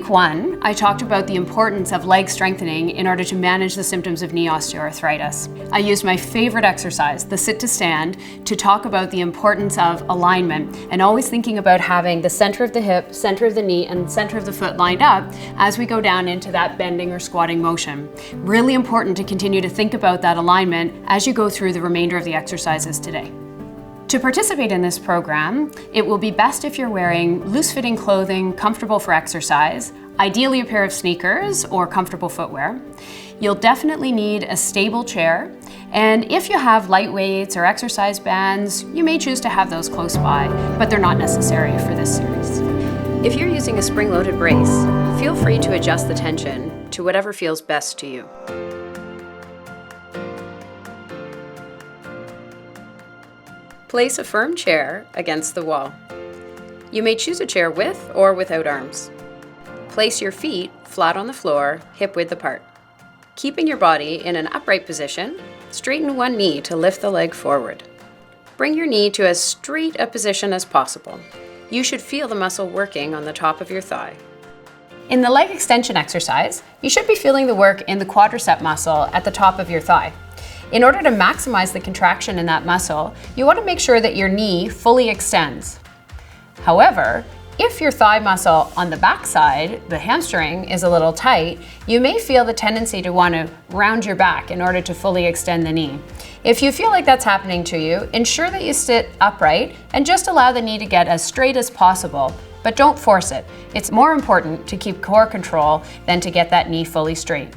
week 1, I talked about the importance of leg strengthening in order to manage the symptoms of knee osteoarthritis. I used my favorite exercise, the sit to stand, to talk about the importance of alignment and always thinking about having the center of the hip, center of the knee, and center of the foot lined up as we go down into that bending or squatting motion. Really important to continue to think about that alignment as you go through the remainder of the exercises today. To participate in this program, it will be best if you're wearing loose-fitting clothing, comfortable for exercise, ideally a pair of sneakers or comfortable footwear. You'll definitely need a stable chair, and if you have light weights or exercise bands, you may choose to have those close by, but they're not necessary for this series. If you're using a spring-loaded brace, feel free to adjust the tension to whatever feels best to you. Place a firm chair against the wall. You may choose a chair with or without arms. Place your feet flat on the floor, hip-width apart. Keeping your body in an upright position, straighten one knee to lift the leg forward. Bring your knee to as straight a position as possible. You should feel the muscle working on the top of your thigh. In the leg extension exercise, you should be feeling the work in the quadricep muscle at the top of your thigh. In order to maximize the contraction in that muscle, you want to make sure that your knee fully extends. However, if your thigh muscle on the back side, the hamstring, is a little tight, you may feel the tendency to want to round your back in order to fully extend the knee. If you feel like that's happening to you, ensure that you sit upright and just allow the knee to get as straight as possible, but don't force it. It's more important to keep core control than to get that knee fully straight.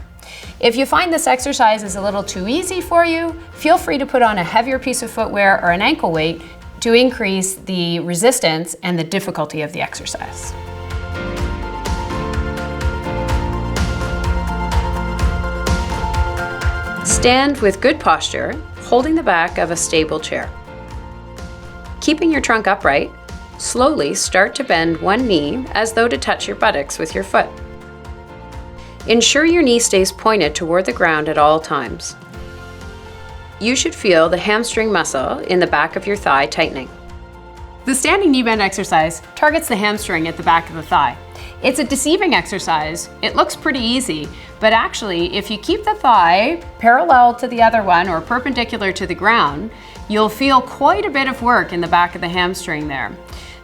If you find this exercise is a little too easy for you, feel free to put on a heavier piece of footwear or an ankle weight to increase the resistance and the difficulty of the exercise. Stand with good posture, holding the back of a stable chair. Keeping your trunk upright, slowly start to bend one knee as though to touch your buttocks with your foot. Ensure your knee stays pointed toward the ground at all times. You should feel the hamstring muscle in the back of your thigh tightening. The standing knee bend exercise targets the hamstring at the back of the thigh. It's a deceiving exercise. It looks pretty easy, but actually, if you keep the thigh parallel to the other one or perpendicular to the ground, you'll feel quite a bit of work in the back of the hamstring there.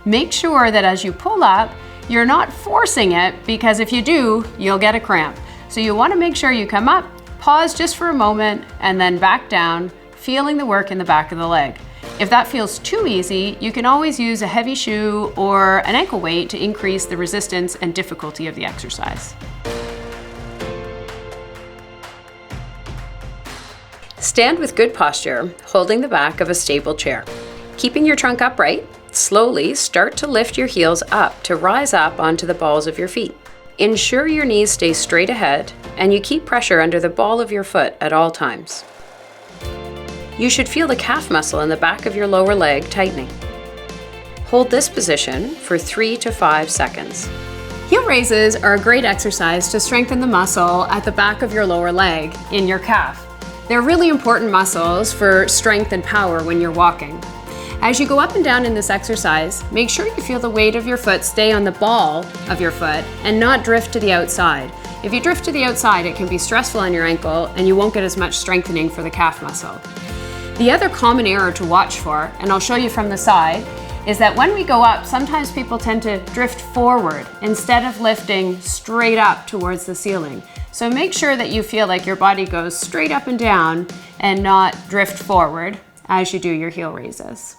Make sure that as you pull up, you're not forcing it, because if you do, you'll get a cramp. So you want to make sure you come up, pause just for a moment, and then back down, feeling the work in the back of the leg. If that feels too easy, you can always use a heavy shoe or an ankle weight to increase the resistance and difficulty of the exercise. Stand with good posture, holding the back of a stable chair. Keeping your trunk upright, slowly start to lift your heels up to rise up onto the balls of your feet. Ensure your knees stay straight ahead and you keep pressure under the ball of your foot at all times. You should feel the calf muscle in the back of your lower leg tightening. Hold this position for 3 to 5 seconds. Heel raises are a great exercise to strengthen the muscle at the back of your lower leg in your calf. They're really important muscles for strength and power when you're walking. As you go up and down in this exercise, make sure you feel the weight of your foot stay on the ball of your foot and not drift to the outside. If you drift to the outside, it can be stressful on your ankle and you won't get as much strengthening for the calf muscle. The other common error to watch for, and I'll show you from the side, is that when we go up, sometimes people tend to drift forward instead of lifting straight up towards the ceiling. So make sure that you feel like your body goes straight up and down and not drift forward as you do your heel raises.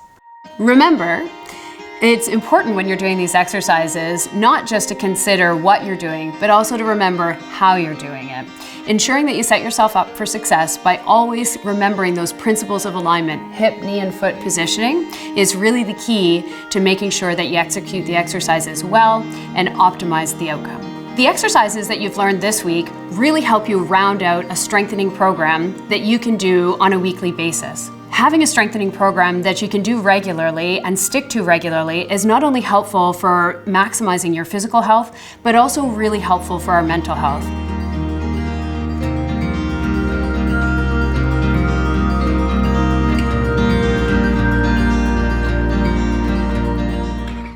Remember, it's important when you're doing these exercises not just to consider what you're doing, but also to remember how you're doing it. Ensuring that you set yourself up for success by always remembering those principles of alignment, hip, knee, and foot positioning, is really the key to making sure that you execute the exercises well and optimize the outcome. The exercises that you've learned this week really help you round out a strengthening program that you can do on a weekly basis. Having a strengthening program that you can do regularly and stick to regularly is not only helpful for maximizing your physical health, but also really helpful for our mental health.